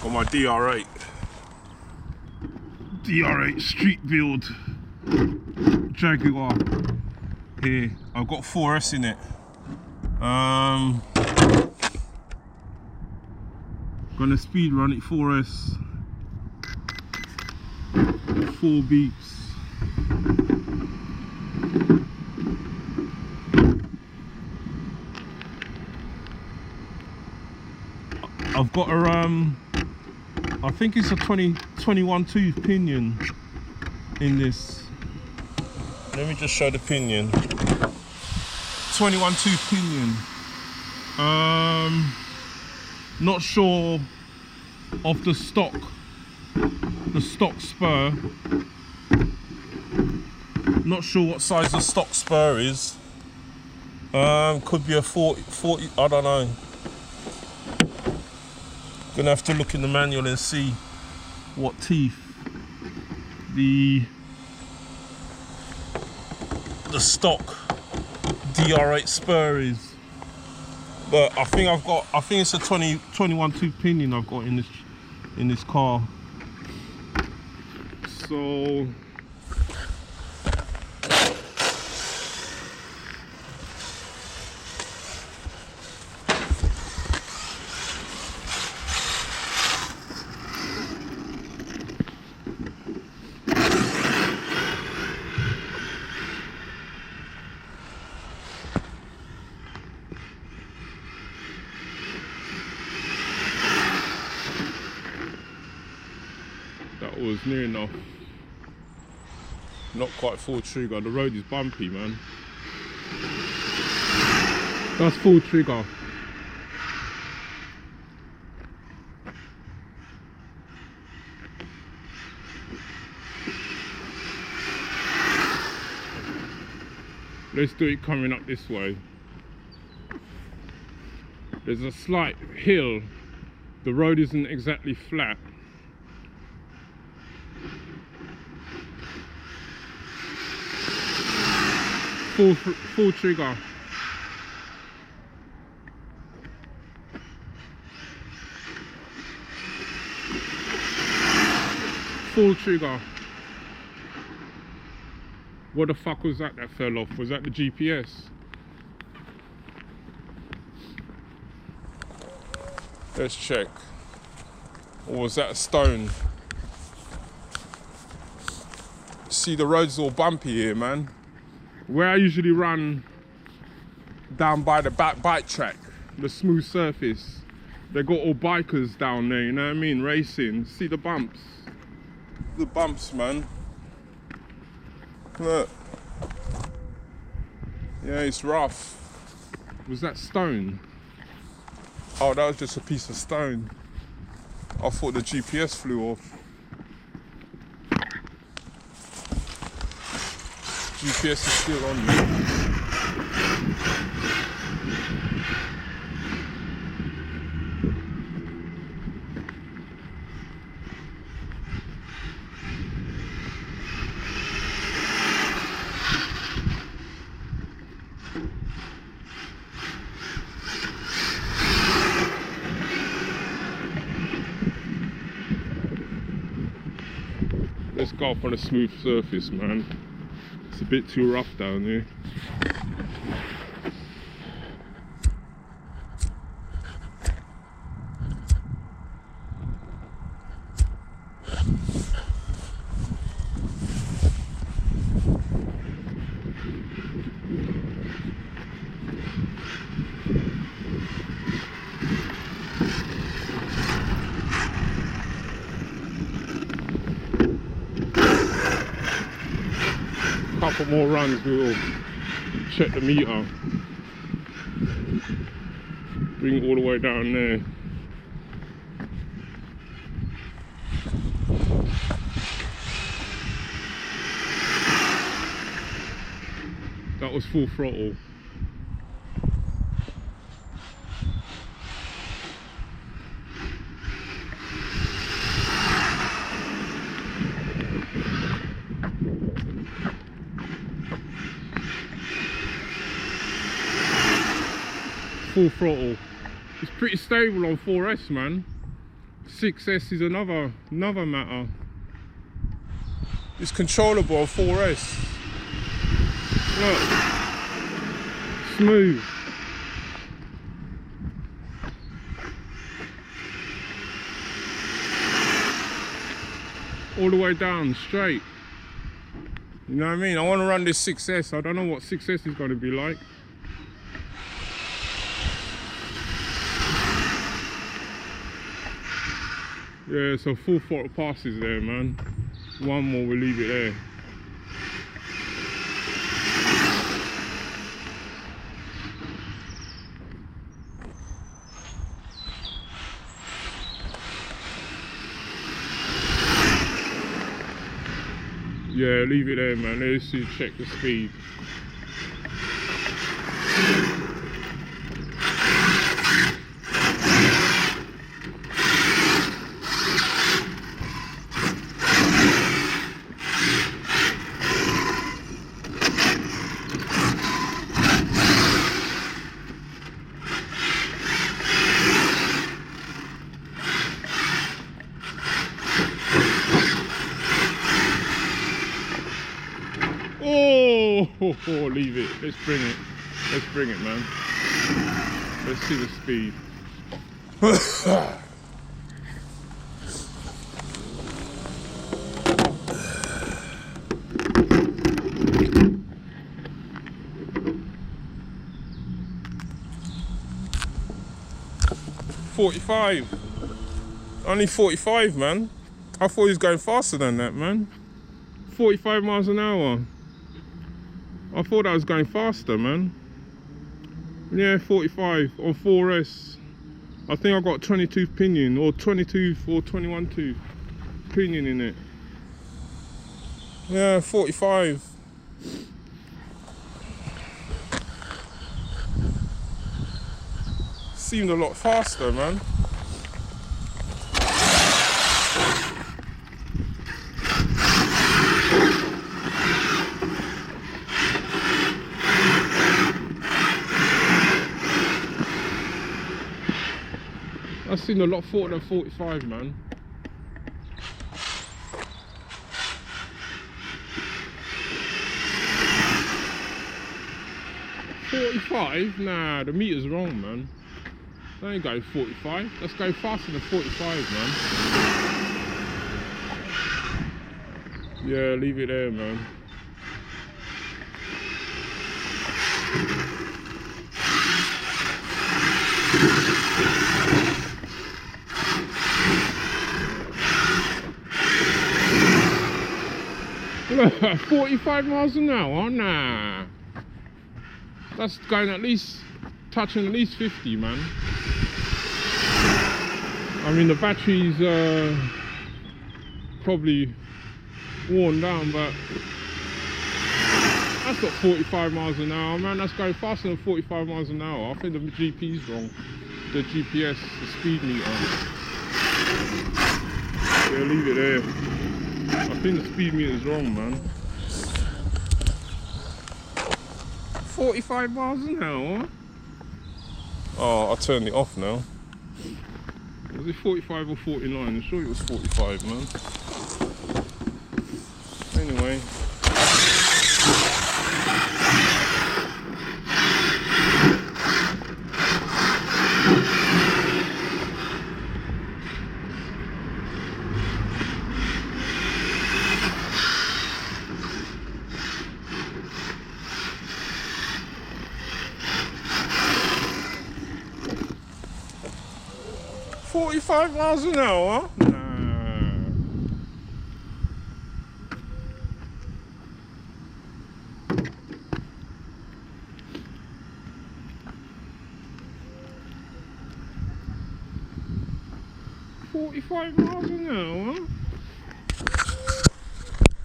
Got my DR8. DR8 street build Jaguar here. I've got 4S in it. Gonna speed run it 4S. 4 beeps. I've got a I think it's a 21 tooth pinion in this. Let me just show the pinion. 21 tooth pinion. Not sure of the stock spur. Not sure what size the stock spur is. Could be a 40, I don't know. Gonna have to look in the manual and see what teeth the stock DR8 spur is. But I think it's a 21 tooth pinion I've got in this car. So that was near enough. Not quite full trigger. The road is bumpy, man. That's full trigger. Let's do it coming up this way. There's a slight hill. The road isn't exactly flat. Full trigger. Full trigger. What the fuck was that fell off? Was that the GPS? Let's check. Or was that a stone? See, the road's all bumpy here, man. Where I usually run down by the back bike track, the smooth surface, they got all bikers down there, you know what I mean, racing. See the bumps? The bumps, man. Look. Yeah, it's rough. Was that stone? Oh, that was just a piece of stone. I thought the GPS flew off. GPS is still on me. Let's go up on a smooth surface, man. It's a bit too rough down here. Couple more runs, we'll check the meter. Bring it all the way down there. That was full throttle. Full throttle. It's pretty stable on 4S, man. 6S is another matter. It's controllable on 4S. Look, smooth. All the way down, straight. You know what I mean? I want to run this 6S. I don't know what 6S is going to be like. Yeah, so full throttle passes there, man. One more, we'll leave it there. Yeah, leave it there, man. Let's see, check the speed. Oh, leave it. Let's bring it. Let's bring it, man. Let's see the speed. $45. Only 45, man. I thought he was going faster than that, man. 45 miles an hour. I thought I was going faster, man. Yeah, 45 on 4S. I think I got 22 pinion or 22 or 21 tooth pinion in it. Yeah, 45. Seemed a lot faster, man. I've seen a lot faster than 45, man. $45? Nah, the meter's wrong, man. I ain't going 45. Let's go faster than 45, man. Yeah, leave it there, man. Look, 45 miles an hour? Nah. That's going at least, touching at least 50, man. I mean, the battery's probably worn down, but that's not 45 miles an hour, man. That's going faster than 45 miles an hour. I think the GP's wrong. The GPS, the speed meter. Yeah, leave it there. I think the speed meter is wrong, man. 45 miles an hour? Oh, I turned it off now. Was it 45 or 49? I'm sure it was 45, man. Anyway. $45 miles an hour? Nah. $45 miles an hour?